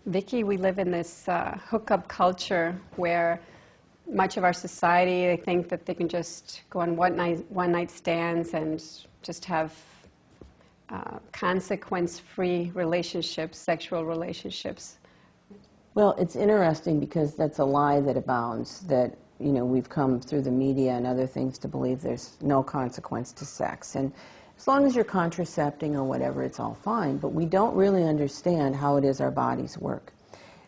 Vicky, we live in this hookup culture where much of our society, they think that they can just go on one-night stands and just have consequence-free relationships, sexual relationships. Well, it's interesting because that's a lie that abounds, that, you know, we've come through the media and other things to believe there's no consequence to sex. And as long as you're contracepting or whatever, it's all fine. But we don't really understand how it is our bodies work.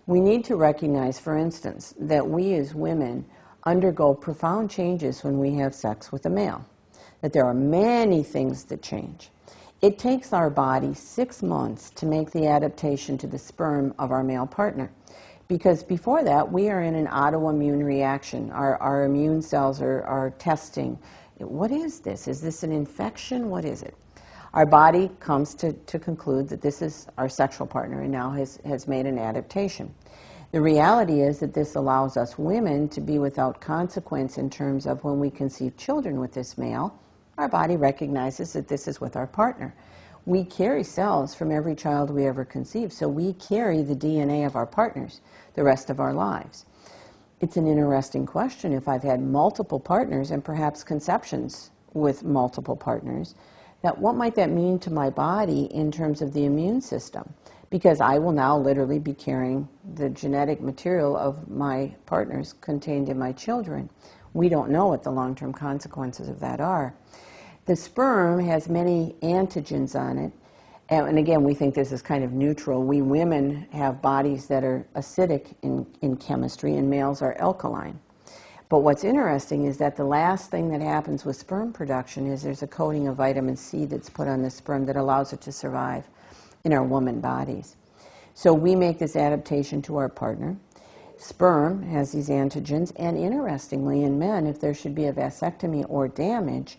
We need to recognize, for instance, that we as women undergo profound changes when we have sex with a male, that there are many things that change. It takes our body 6 months to make the adaptation to the sperm of our male partner, because before that we are in an autoimmune reaction. Our immune cells are testing. What is this? Is this an infection? What is it? Our body comes to conclude that this is our sexual partner and now has made an adaptation. The reality is that this allows us women to be without consequence in terms of when we conceive children with this male, our body recognizes that this is with our partner. We carry cells from every child we ever conceive, so we carry the DNA of our partners the rest of our lives. It's an interesting question. If I've had multiple partners and perhaps conceptions with multiple partners, that what might that mean to my body in terms of the immune system? Because I will now literally be carrying the genetic material of my partners contained in my children. We don't know what the long-term consequences of that are. The sperm has many antigens on it, and again, we think this is kind of neutral. We women have bodies that are acidic in chemistry, and males are alkaline. But what's interesting is that the last thing that happens with sperm production is there's a coating of vitamin C that's put on the sperm that allows it to survive in our woman bodies. So we make this adaptation to our partner. Sperm has these antigens, and interestingly, in men, if there should be a vasectomy or damage,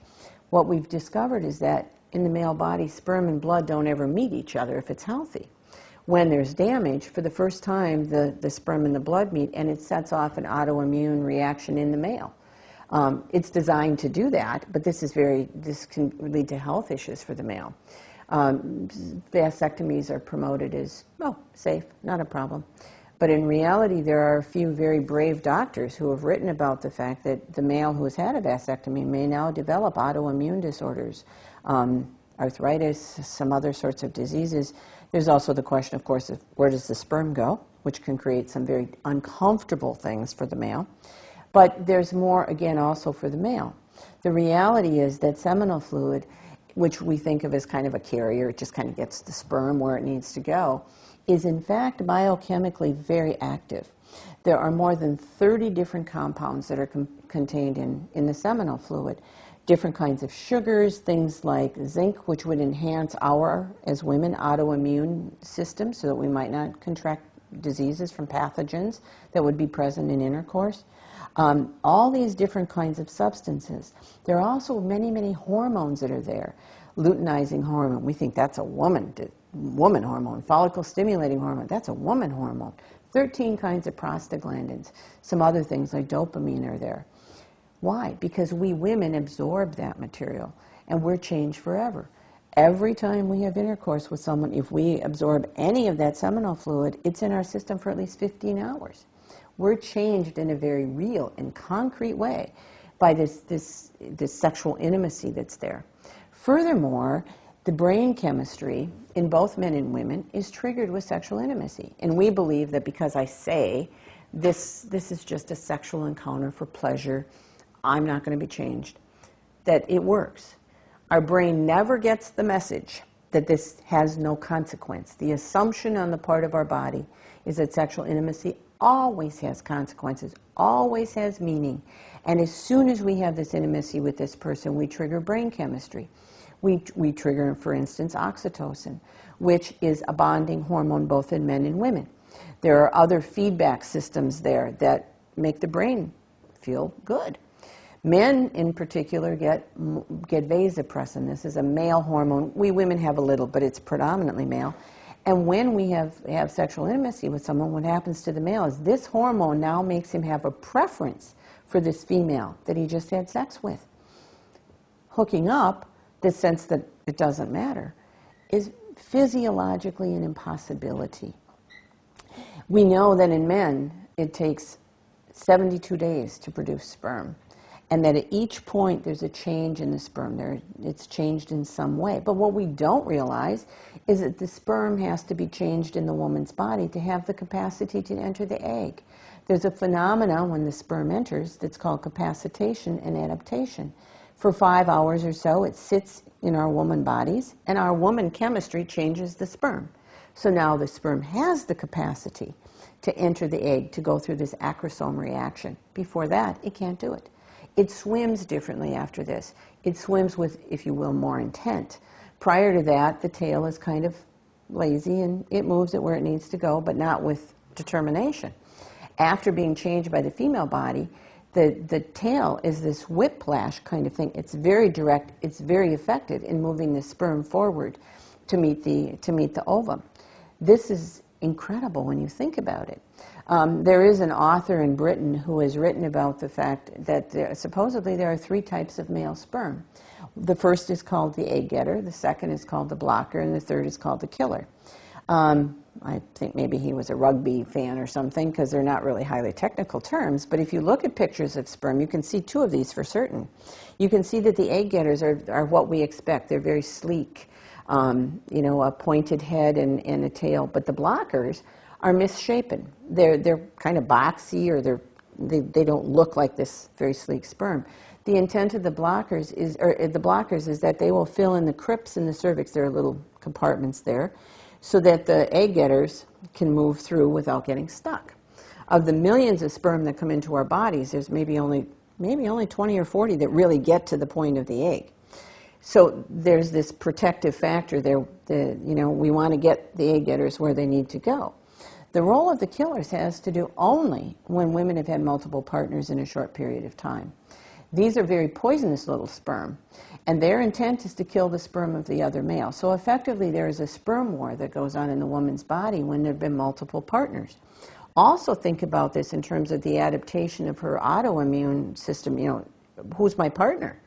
what we've discovered is that in the male body, sperm and blood don't ever meet each other if it's healthy. When there's damage, for the first time, the sperm and the blood meet, and it sets off an autoimmune reaction in the male. It's designed to do that, but this can lead to health issues for the male. Vasectomies are promoted as, well, safe, not a problem. But in reality, there are a few very brave doctors who have written about the fact that the male who has had a vasectomy may now develop autoimmune disorders, arthritis, some other sorts of diseases. There's also the question, of course, of where does the sperm go, which can create some very uncomfortable things for the male. But there's more, again, also for the male. The reality is that seminal fluid, which we think of as kind of a carrier, it just kind of gets the sperm where it needs to go, is in fact biochemically very active. There are more than 30 different compounds that are contained in the seminal fluid. Different kinds of sugars, things like zinc, which would enhance our, as women, autoimmune system so that we might not contract diseases from pathogens that would be present in intercourse. All these different kinds of substances. There are also many, many hormones that are there. Luteinizing hormone, we think that's a woman hormone. Follicle stimulating hormone, that's a woman hormone. 13 kinds of prostaglandins. Some other things like dopamine are there. Why? Because we women absorb that material, and we're changed forever. Every time we have intercourse with someone, if we absorb any of that seminal fluid, it's in our system for at least 15 hours. We're changed in a very real and concrete way by this sexual intimacy that's there. Furthermore, the brain chemistry in both men and women is triggered with sexual intimacy. And we believe that because I say this is just a sexual encounter for pleasure, I'm not going to be changed, that it works. Our brain never gets the message that this has no consequence. The assumption on the part of our body is that sexual intimacy always has consequences, always has meaning. And as soon as we have this intimacy with this person, we trigger brain chemistry. We trigger, for instance, oxytocin, which is a bonding hormone both in men and women. There are other feedback systems there that make the brain feel good. Men, in particular, get vasopressin. This is a male hormone. We women have a little, but it's predominantly male. And when we have sexual intimacy with someone, what happens to the male is this hormone now makes him have a preference for this female that he just had sex with. Hooking up, the sense that it doesn't matter, is physiologically an impossibility. We know that in men, it takes 72 days to produce sperm, and that at each point there's a change in the sperm. It's changed in some way. But what we don't realize is that the sperm has to be changed in the woman's body to have the capacity to enter the egg. There's a phenomenon when the sperm enters that's called capacitation and adaptation. For 5 hours or so, it sits in our woman bodies, and our woman chemistry changes the sperm. So now the sperm has the capacity to enter the egg, to go through this acrosome reaction. Before that, it can't do it. It swims differently after this. It swims with, if you will, more intent. Prior to that, the tail is kind of lazy, and it moves it where it needs to go, but not with determination. After being changed by the female body, the tail is this whiplash kind of thing. It's very direct. It's very effective in moving the sperm forward to meet the ovum. This is incredible when you think about it. There is an author in Britain who has written about the fact that supposedly there are 3 types of male sperm. The first is called the egg getter, the second is called the blocker, and the third is called the killer. I think maybe he was a rugby fan or something, because they're not really highly technical terms, but if you look at pictures of sperm, you can see 2 of these for certain. You can see that the egg getters are what we expect. They're very sleek, a pointed head and a tail, but the blockers are misshapen. They're kind of boxy, or they don't look like this very sleek sperm. The intent of the blockers is that they will fill in the crypts in the cervix. There are little compartments there, so that the egg getters can move through without getting stuck. Of the millions of sperm that come into our bodies, there's maybe only 20 or 40 that really get to the point of the egg. So there's this protective factor there. We want to get the egg getters where they need to go. The role of the killers has to do only when women have had multiple partners in a short period of time. These are very poisonous little sperm, and their intent is to kill the sperm of the other male. So effectively, there is a sperm war that goes on in the woman's body when there have been multiple partners. Also think about this in terms of the adaptation of her autoimmune system. Who's my partner?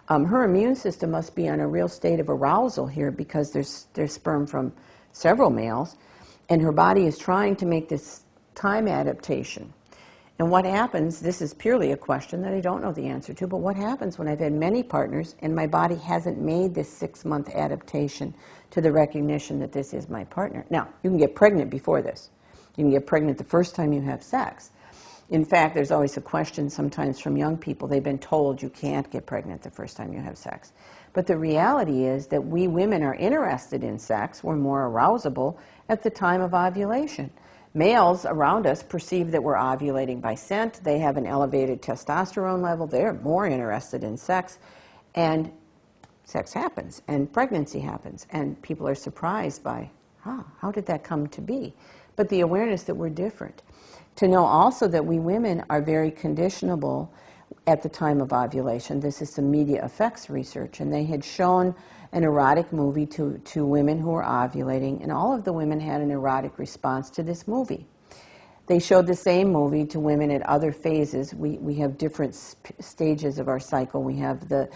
Her immune system must be on a real state of arousal here, because there's sperm from several males, and her body is trying to make this time adaptation. And what happens, this is purely a question that I don't know the answer to, but what happens when I've had many partners and my body hasn't made this 6-month adaptation to the recognition that this is my partner? Now, you can get pregnant before this. You can get pregnant the first time you have sex. In fact, there's always a question sometimes from young people. They've been told you can't get pregnant the first time you have sex. But the reality is that we women are interested in sex. We're more arousable at the time of ovulation. Males around us perceive that we're ovulating by scent. They have an elevated testosterone level. They're more interested in sex. And sex happens, and pregnancy happens. And people are surprised by, how did that come to be? But the awareness that we're different. To know also that we women are very conditionable at the time of ovulation. This is some media effects research, and they had shown an erotic movie to women who were ovulating, and all of the women had an erotic response to this movie. They showed the same movie to women at other phases. We have different stages of our cycle. We have the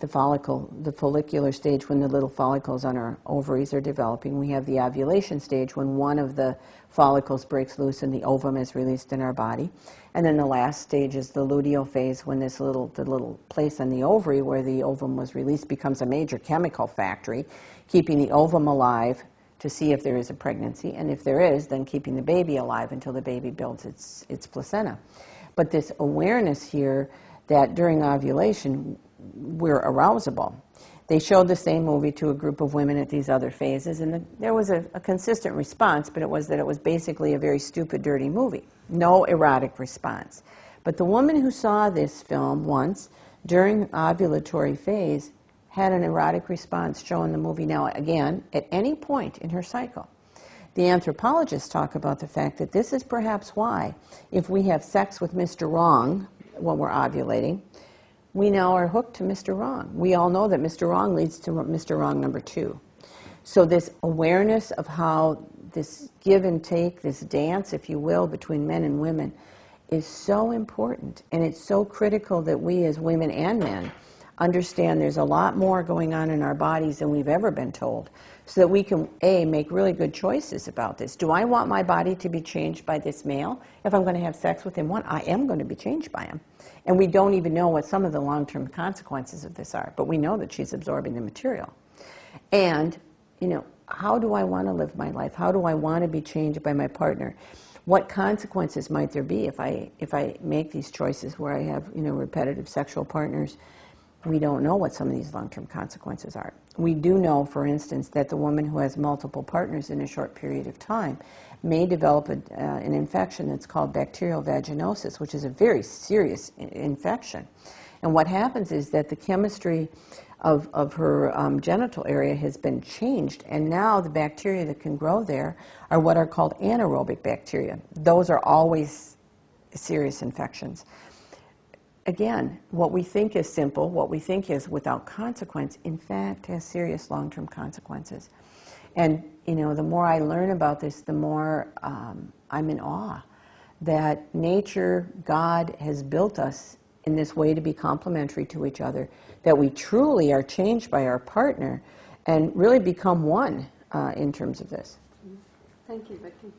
follicular stage, when the little follicles on our ovaries are developing. We have the ovulation stage, when one of the follicles breaks loose and the ovum is released in our body. And then the last stage is the luteal phase, when the little place on the ovary where the ovum was released becomes a major chemical factory, keeping the ovum alive to see if there is a pregnancy, and if there is, then keeping the baby alive until the baby builds its placenta. But this awareness here that during ovulation we're arousable. They showed the same movie to a group of women at these other phases, and there was a consistent response, but it was that it was basically a very stupid, dirty movie. No erotic response. But the woman who saw this film once during ovulatory phase had an erotic response showing the movie. Now, again, at any point in her cycle. The anthropologists talk about the fact that this is perhaps why, if we have sex with Mr. Wrong when we're ovulating, we now are hooked to Mr. Wrong. We all know that Mr. Wrong leads to Mr. Wrong number 2. So this awareness of how this give and take, this dance, if you will, between men and women is so important, and it's so critical that we as women and men understand there's a lot more going on in our bodies than we've ever been told, so that we can, A, make really good choices about this. Do I want my body to be changed by this male? If I'm going to have sex with him, I am going to be changed by him. And we don't even know what some of the long-term consequences of this are, but we know that she's absorbing the material. And, you know, how do I want to live my life? How do I want to be changed by my partner? What consequences might there be if I make these choices where I have, you know, repetitive sexual partners? We don't know what some of these long-term consequences are. We do know, for instance, that the woman who has multiple partners in a short period of time may develop an infection that's called bacterial vaginosis, which is a very serious infection. And what happens is that the chemistry of her genital area has been changed, and now the bacteria that can grow there are what are called anaerobic bacteria. Those are always serious infections. Again, what we think is simple, what we think is without consequence, in fact has serious long-term consequences. And, you know, the more I learn about this, the more I'm in awe that nature, God, has built us in this way to be complementary to each other, that we truly are changed by our partner and really become one in terms of this. Thank you, Vicki.